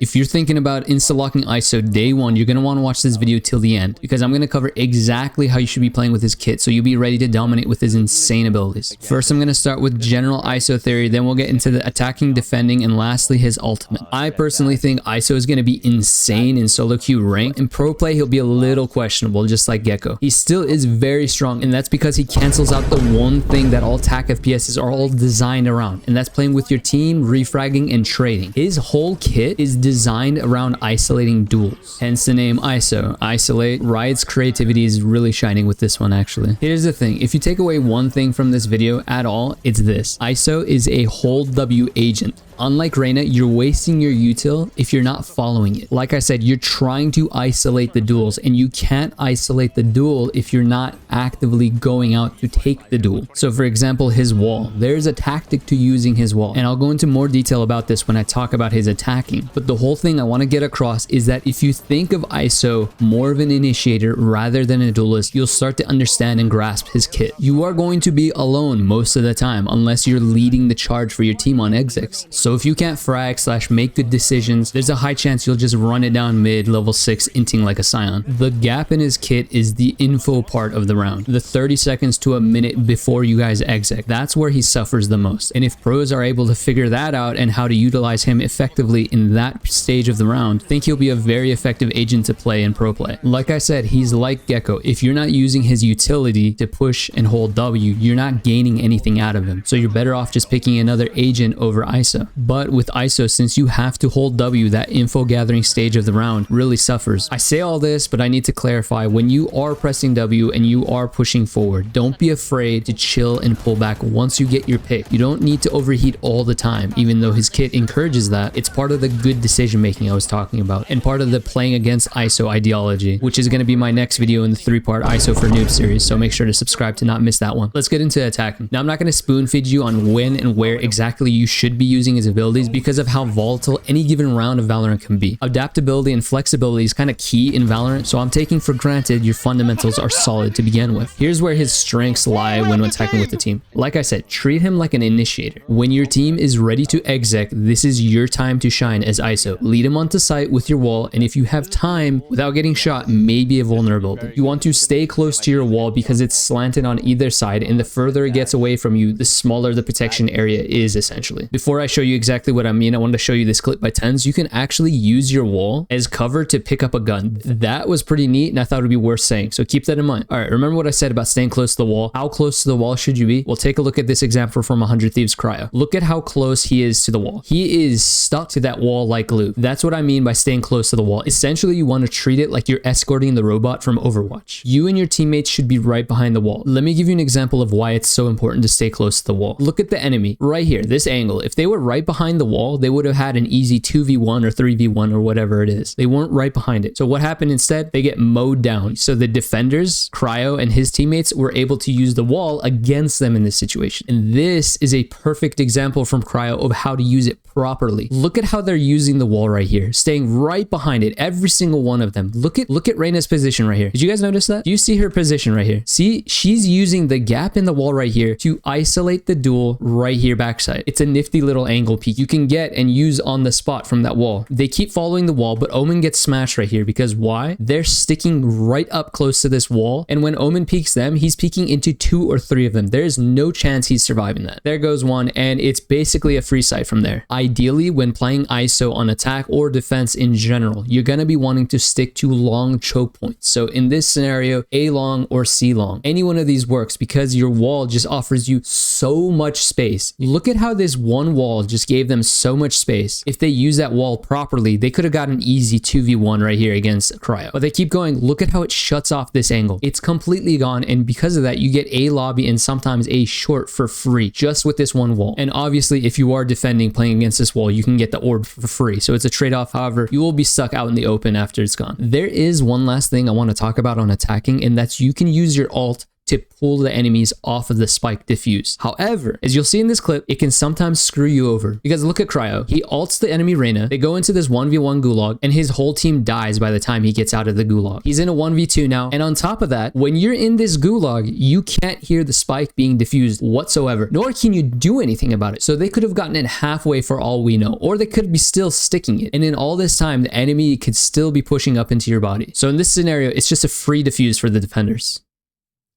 If you're thinking about insta-locking ISO day one, you're going to want to watch this video till the end because I'm going to cover exactly how you should be playing with his kit so you'll be ready to dominate with his insane abilities. First, I'm going to start with general ISO theory, then we'll get into the attacking, defending, and lastly his ultimate. I personally think ISO is going to be insane in solo queue rank. In pro play, he'll be a little questionable, just like Gecko. He still is very strong, and that's because he cancels out the one thing that all attack FPSs are all designed around, and that's playing with your team, refragging, and trading. His whole kit is designed around isolating duels, hence the name ISO. Isolate. Riot's creativity is really shining with this one actually. Here's the thing, if you take away one thing from this video at all, it's this. ISO is a hold W agent. Unlike Reyna, you're wasting your util if you're not following it. Like I said, you're trying to isolate the duels, and you can't isolate the duel if you're not actively going out to take the duel. So for example, his wall. There's a tactic to using his wall, and I'll go into more detail about this when I talk about his attacking. But the whole thing I want to get across is that if you think of ISO more of an initiator rather than a duelist, you'll start to understand and grasp his kit. You are going to be alone most of the time unless you're leading the charge for your team on execs. So if you can't frag / make good decisions, there's a high chance you'll just run it down mid level 6 inting like a Scion. The gap in his kit is the info part of the round. The 30 seconds to a minute before you guys exec. That's where he suffers the most. And if pros are able to figure that out and how to utilize him effectively in that stage of the round, I think he'll be a very effective agent to play in pro play. Like I said, he's like Gecko. If you're not using his utility to push and hold W, you're not gaining anything out of him. So you're better off just picking another agent over ISO. But with ISO, since you have to hold W, that info gathering stage of the round really suffers. I say all this, but I need to clarify, when you are pressing W and you are pushing forward, don't be afraid to chill and pull back once you get your pick. You don't need to overheat all the time, even though his kit encourages that. It's part of the good decision making I was talking about, and part of the playing against ISO ideology, which is going to be my next video in the 3-part ISO for Noobs series, so make sure to subscribe to not miss that one. Let's get into attacking. Now, I'm not going to spoon feed you on when and where exactly you should be using his abilities because of how volatile any given round of Valorant can be. Adaptability and flexibility is kind of key in Valorant, so I'm taking for granted your fundamentals are solid to begin with. Here's where his strengths lie when attacking with the team. Like I said, treat him like an initiator. When your team is ready to exec, this is your time to shine as ISO. Lead him onto site with your wall, and if you have time without getting shot, maybe a vulnerability. You want to stay close to your wall because it's slanted on either side, and the further it gets away from you, the smaller the protection area is essentially. Before I show you exactly what I mean, I wanted to show you this clip by Tens. You can actually use your wall as cover to pick up a gun. That was pretty neat, and I thought it would be worth saying, so keep that in mind. All right, remember what I said about staying close to the wall? How close to the wall should you be? Well, take a look at this example from 100 Thieves Cryo. Look at how close he is to the wall. He is stuck to that wall like glue. That's what I mean by staying close to the wall. Essentially, you want to treat it like you're escorting the robot from Overwatch. You and your teammates should be right behind the wall. Let me give you an example of why it's so important to stay close to the wall. Look at the enemy right here, this angle. If they were right behind the wall, they would have had an easy 2v1 or 3v1 or whatever it is. They weren't right behind it. So what happened instead? They get mowed down. So the defenders, Cryo and his teammates, were able to use the wall against them in this situation. And this is a perfect example from Cryo of how to use it properly. Look at how they're using the wall right here, staying right behind it, every single one of them. Look at Reyna's position right here. Did you guys notice that? Do you see her position right here? See, she's using the gap in the wall right here to isolate the duel right here backside. It's a nifty little angle peek you can get and use on the spot from that wall. They keep following the wall, but Omen gets smashed right here because why? They're sticking right up close to this wall, and when Omen peeks them, he's peeking into 2 or 3 of them. There's no chance he's surviving that. There goes one, and it's basically a free sight from there. Ideally, when playing ISO on attack or defense in general, you're going to be wanting to stick to long choke points. So in this scenario, A long or C long. Any one of these works because your wall just offers you so much space. Look at how this one wall just gave them so much space. If they use that wall properly, they could have got an easy 2v1 right here against Cryo. But they keep going. Look at how it shuts off this angle. It's completely gone, and because of that, you get A lobby and sometimes A short for free just with this one wall. And obviously, if you are defending playing against this wall, you can get the orb for free. So it's a trade-off. However, you will be stuck out in the open after it's gone. There is one last thing I want to talk about on attacking, and that's you can use your ult to pull the enemies off of the spike diffuse. However, as you'll see in this clip, it can sometimes screw you over. Because look at Cryo. He ults the enemy Reyna. They go into this 1v1 gulag and his whole team dies by the time he gets out of the gulag. He's in a 1v2 now. And on top of that, when you're in this gulag, you can't hear the spike being diffused whatsoever, nor can you do anything about it. So they could have gotten it halfway for all we know, or they could be still sticking it. And in all this time, the enemy could still be pushing up into your body. So in this scenario, it's just a free defuse for the defenders.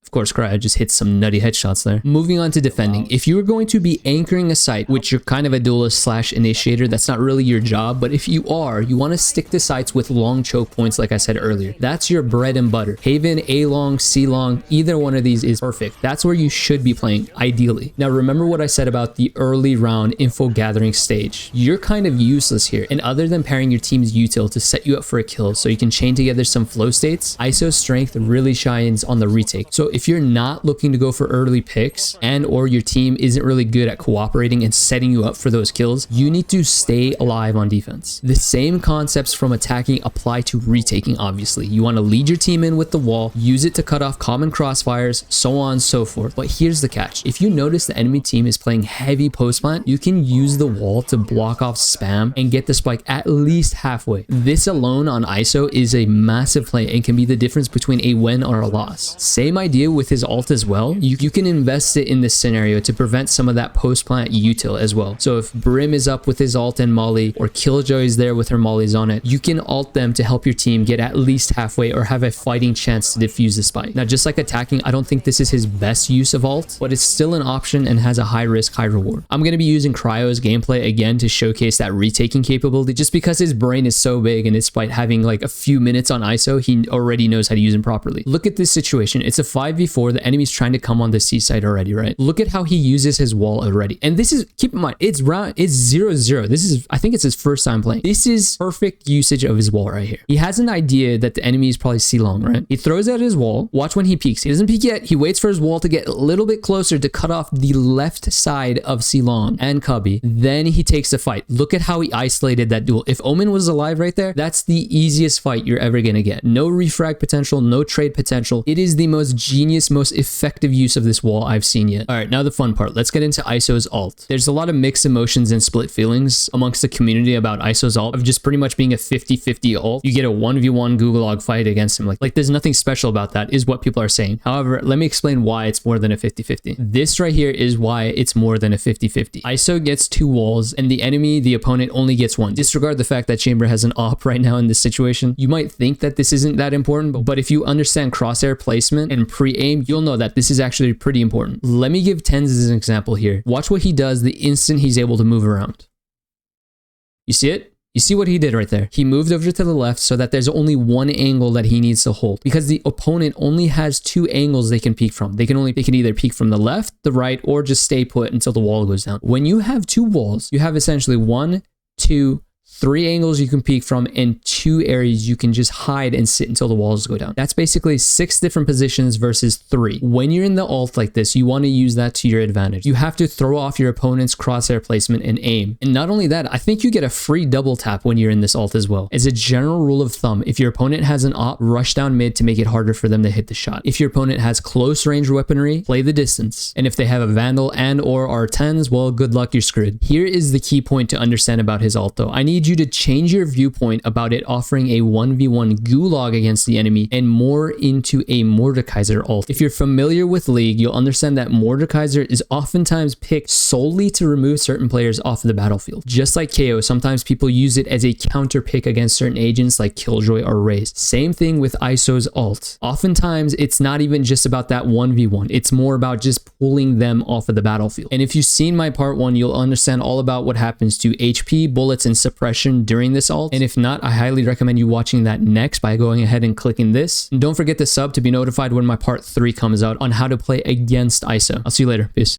Of course, Cryo just hit some nutty headshots there. Moving on to defending. If you are going to be anchoring a site, which you're kind of a duelist slash initiator, that's not really your job, but if you are, you want to stick to sites with long choke points like I said earlier. That's your bread and butter. Haven, A long, C long, either one of these is perfect. That's where you should be playing, ideally. Now remember what I said about the early round info gathering stage. You're kind of useless here, and other than pairing your team's util to set you up for a kill so you can chain together some flow states, ISO strength really shines on the retake. So if you're not looking to go for early picks and or your team isn't really good at cooperating and setting you up for those kills, you need to stay alive on defense. The same concepts from attacking apply to retaking, obviously. You want to lead your team in with the wall, use it to cut off common crossfires, so on and so forth. But here's the catch. If you notice the enemy team is playing heavy post plant, you can use the wall to block off spam and get the spike at least halfway. This alone on ISO is a massive play and can be the difference between a win or a loss. Same idea with his ult as well. You can invest it in this scenario to prevent some of that post plant util as well. So if Brim is up with his ult and Molly, or Killjoy is there with her mollies on it, you can ult them to help your team get at least halfway or have a fighting chance to defuse the spike. Now just like attacking, I don't think this is his best use of ult, but it's still an option and has a high risk, high reward. I'm going to be using Cryo's gameplay again to showcase that retaking capability, just because his brain is so big and despite having like a few minutes on ISO, he already knows how to use him properly. Look at this situation. It's a 5v4. The enemy's trying to come on the C side already, right? Look at how he uses his wall already. And this is, keep in mind, it's 0-0. This is, I think it's his first time playing. This is perfect usage of his wall right here. He has an idea that the enemy is probably C long, right? He throws out his wall. Watch when he peeks. He doesn't peek yet. He waits for his wall to get a little bit closer to cut off the left side of C long and Cubby. Then he takes the fight. Look at how he isolated that duel. If Omen was alive right there, that's the easiest fight you're ever gonna get. No refrag potential, no trade potential. It is the most genius, most effective use of this wall I've seen yet. All right, now the fun part. Let's get into ISO's ult. There's a lot of mixed emotions and split feelings amongst the community about ISO's ult of just pretty much being a 50-50 ult. You get a 1v1 Gulag fight against him. Like there's nothing special about that is what people are saying. However, let me explain why it's more than a 50-50. This right here is why it's more than a 50-50. ISO gets 2 walls and the enemy, the opponent, only gets 1. Disregard the fact that Chamber has an op right now in this situation. You might think that this isn't that important, but if you understand crosshair placement and pre-aim, you'll know that this is actually pretty important. Let me give Tens as an example here. Watch what he does the instant he's able to move around. You see it? You see what he did right there? He moved over to the left so that there's only one angle that he needs to hold, because the opponent only has 2 angles they can peek from. They can either peek from the left, the right, or just stay put until the wall goes down. When you have 2 walls, you have essentially 1, 2, 3 angles you can peek from and 2 areas you can just hide and sit until the walls go down. That's basically 6 different positions versus 3. When you're in the ult like this, you want to use that to your advantage. You have to throw off your opponent's crosshair placement and aim. And not only that, I think you get a free double tap when you're in this ult as well. As a general rule of thumb, if your opponent has an op, rush down mid to make it harder for them to hit the shot. If your opponent has close range weaponry, play the distance. And if they have a Vandal and or R10s, well, good luck, you're screwed. Here is the key point to understand about his ult though. I need you to change your viewpoint about it offering a 1v1 gulag against the enemy and more into a Mordekaiser ult. If you're familiar with League, you'll understand that Mordekaiser is oftentimes picked solely to remove certain players off the battlefield. Just like KO, sometimes people use it as a counter pick against certain agents like Killjoy or Raze. Same thing with ISO's ult. Oftentimes, it's not even just about that 1v1. It's more about just pulling them off of the battlefield. And if you've seen my part 1, you'll understand all about what happens to HP, bullets, and suppression during this ult. And if not, I highly recommend you watching that next by going ahead and clicking this. And don't forget to sub to be notified when my part 3 comes out on how to play against ISO. I'll see you later. Peace.